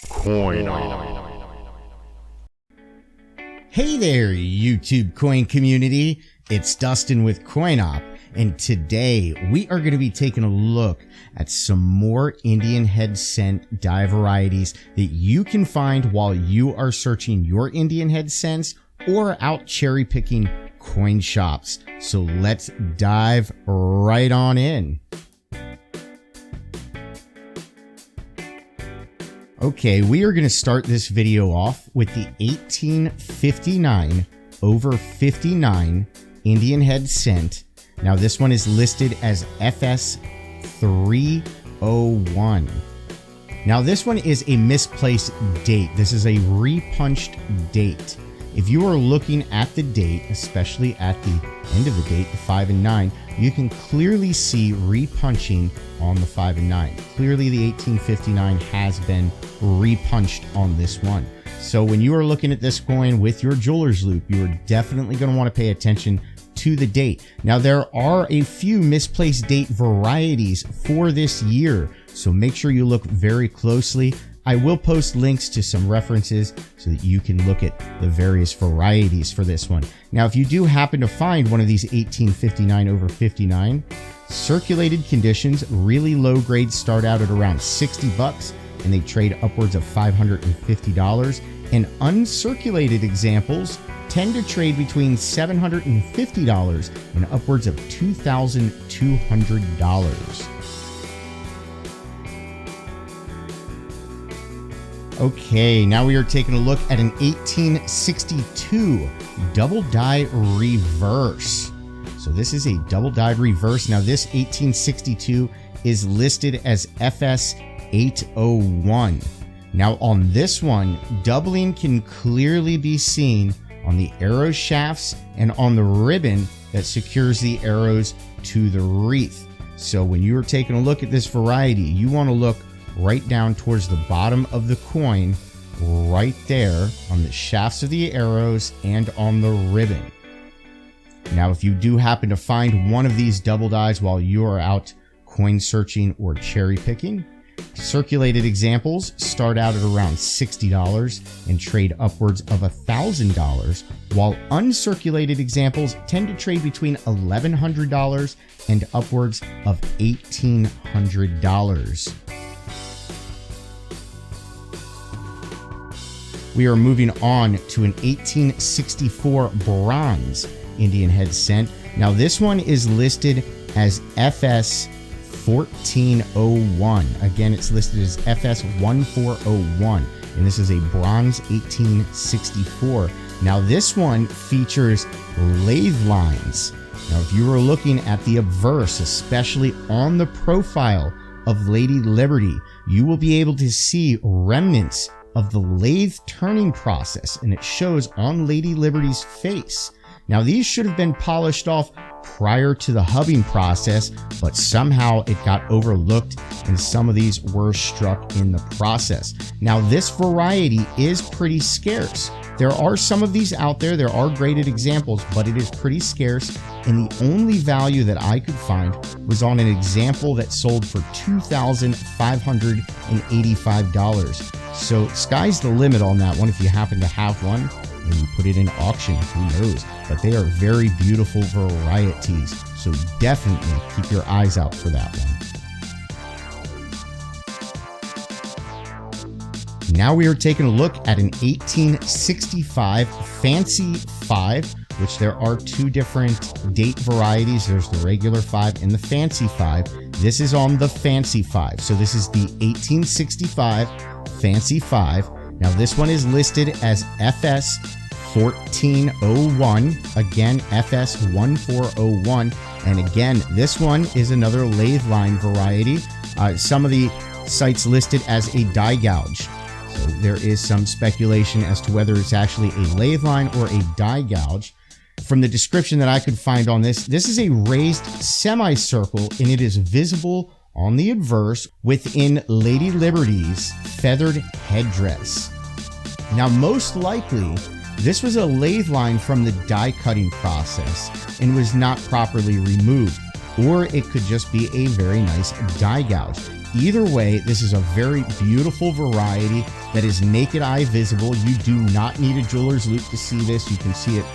Coin on. Hey there, YouTube coin community. It's Dustin with CoinOp, and today we are going to be taking a look at some more Indian head cent die varieties that you can find while you are searching your Indian head cents or out cherry picking coin shops. So let's dive right on in. Okay, we are going to start this video off with the 1859 over 59 Indian head cent. Now this one is listed as FS 301. Now this one is a misplaced date. This is a repunched date. If you are looking at the date, especially at the end of the date, the 5 and 9, you can clearly see repunching on the 5 and 9. Clearly the 1859 has been repunched on this one. So when you are looking at this coin with your jeweler's loop, you are definitely going to want to pay attention to the date. Now there are a few misplaced date varieties for this year, so make sure you look very closely. I will post links to some references so that you can look at the various varieties for this one. Now, if you do happen to find one of these 1859 over 59, circulated conditions, really low grades start out at around 60 bucks and they trade upwards of $550. And uncirculated examples tend to trade between $750 and upwards of $2,200. Okay, now we are taking a look at an 1862 double die reverse. So this is a double die reverse. Now this 1862 is listed as FS 801. Now on this one, doubling can clearly be seen on the arrow shafts and on the ribbon that secures the arrows to the wreath. So when you are taking a look at this variety, you want to look right down towards the bottom of the coin, right there on the shafts of the arrows and on the ribbon. Now, if you do happen to find one of these double dies while you are out coin searching or cherry picking, circulated examples start out at around $60 and trade upwards of $1,000, while uncirculated examples tend to trade between $1,100 and upwards of $1,800. We are moving on to an 1864 bronze Indian head cent. Now this one is listed as FS 1401. Again, it's listed as FS 1401, and this is a bronze 1864. Now this one features lathe lines. Now if you were looking at the obverse, especially on the profile of Lady Liberty, you will be able to see remnants of the lathe turning process, and it shows on Lady Liberty's face. Now these should have been polished off prior to the hubbing process, but somehow it got overlooked and some of these were struck in the process. Now this variety is pretty scarce. There are some of these out there, there are graded examples, but it is pretty scarce, and the only value that I could find was on an example that sold for $2,585. So sky's the limit on that one if you happen to have one and you put it in auction, who knows. But they are very beautiful varieties, so definitely keep your eyes out for that one. Now we are taking a look at an 1865 Fancy 5, which there are two different date varieties. There's the regular 5 and the Fancy 5. This is on the Fancy 5. So this is the 1865 Fancy 5. Now this one is listed as FS 1401. Again, FS 1401. And again, this one is another lathe line variety. Some of the sites listed as a die gouge. So there is some speculation as to whether it's actually a lathe line or a die gouge. From the description that I could find on this is a raised semicircle, and it is visible on the obverse within Lady Liberty's feathered headdress. Now, most likely, this was a lathe line from the die cutting process and was not properly removed. or it could just be a very nice die gouge. Either way, this is a very beautiful variety that is naked eye visible. You do not need a jeweler's loupe to see this. You can see it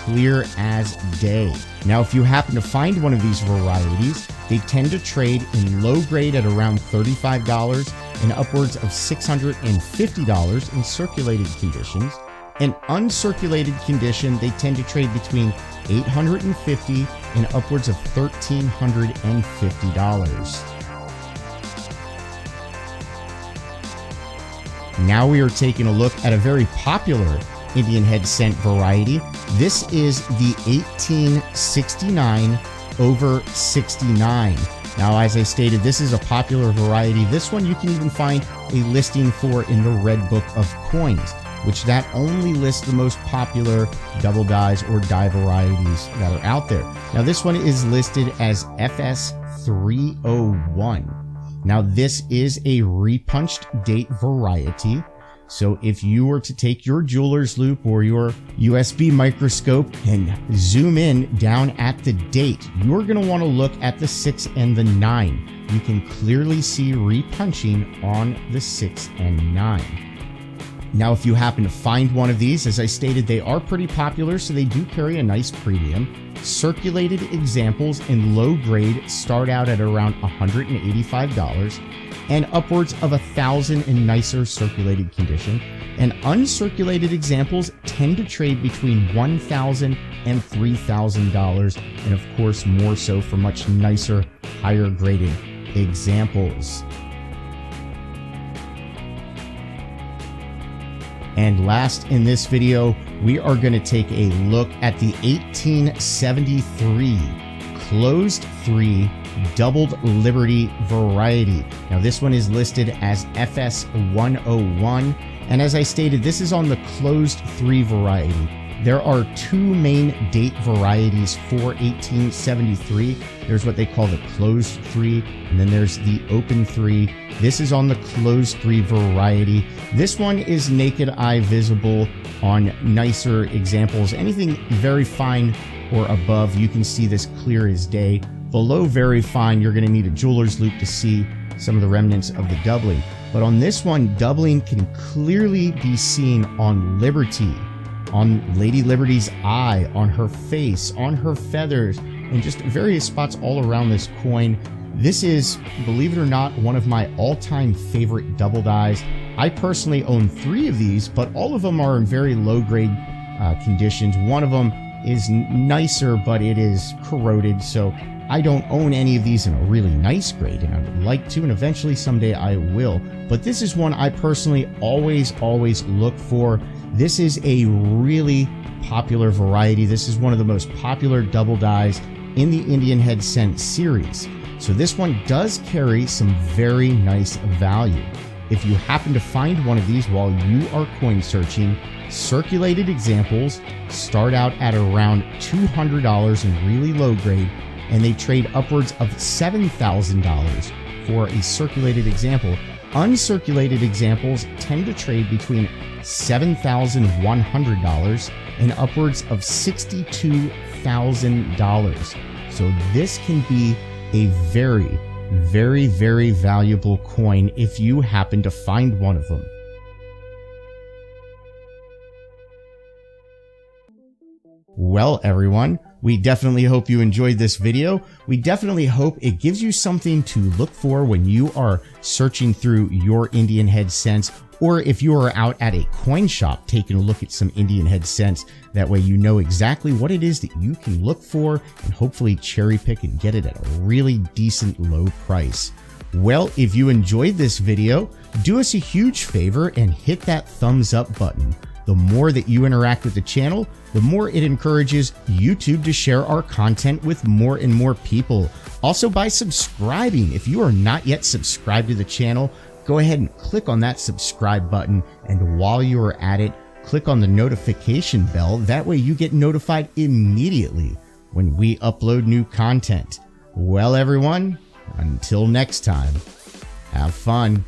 clear as day. Now, if you happen to find one of these varieties, they tend to trade in low grade at around $35 and upwards of $650 in circulated conditions. In uncirculated condition, they tend to trade between $850 and upwards of $1,350. Now we are taking a look at a very popular Indian head scent variety. This is the 1869 over 69. Now, as I stated, this is a popular variety. This one you can even find a listing for in the Red Book of Coins, which that only lists the most popular double dyes or dye varieties that are out there. Now, this one is listed as FS301. Now, this is a repunched date variety. So if you were to take your jeweler's loupe or your USB microscope and zoom in down at the date, you're going to want to look at the 6 and the 9. You can clearly see repunching on the 6 and 9. Now, if you happen to find one of these, as I stated, they are pretty popular, so they do carry a nice premium. Circulated examples in low grade start out at around $185 and upwards of $1,000 in nicer circulated condition. And uncirculated examples tend to trade between $1,000 and $3,000, and of course more so for much nicer, higher graded examples. And last in this video, we are going to take a look at the 1873 closed 3 doubled Liberty variety. Now, this one is listed as FS101, and as I stated, this is on the closed 3 variety. There are 2 main date varieties for 1873. There's what they call the closed 3, and then there's the open 3. This is on the closed 3 variety. This one is naked eye visible on nicer examples. Anything very fine or above, you can see this clear as day. Below very fine, you're going to need a jeweler's loupe to see some of the remnants of the doubling. But on this one, doubling can clearly be seen on Liberty, on Lady Liberty's eye, on her face, on her feathers, and just various spots all around this coin. This is, believe it or not, one of my all-time favorite double dyes. I personally own 3 of these, but all of them are in very low-grade conditions. One of them is nicer, but it is corroded, so I don't own any of these in a really nice grade, and I would like to, and eventually someday I will. But this is one I personally always look for. This is a really popular variety. This is one of the most popular double dyes in the Indian head scent series. So this one does carry some very nice value. If you happen to find one of these while you are coin searching, circulated examples start out at around $200 in really low grade, and they trade upwards of $7,000 for a circulated example. Uncirculated examples tend to trade between $7,100 and upwards of $62,000. So this can be a very valuable coin if you happen to find one of them. Well, everyone, we definitely hope you enjoyed this video. We definitely hope it gives you something to look for when you are searching through your Indian head scents, or if you are out at a coin shop taking a look at some Indian head scents. That way you know exactly what it is that you can look for and hopefully cherry pick and get it at a really decent low price. Well, if you enjoyed this video, do us a huge favor and hit that thumbs up button. The more that you interact with the channel, the more it encourages YouTube to share our content with more and more people. Also, by subscribing. If you are not yet subscribed to the channel, go ahead and click on that subscribe button. And while you are at it, click on the notification bell. That way you get notified immediately when we upload new content. Well, everyone, until next time, have fun.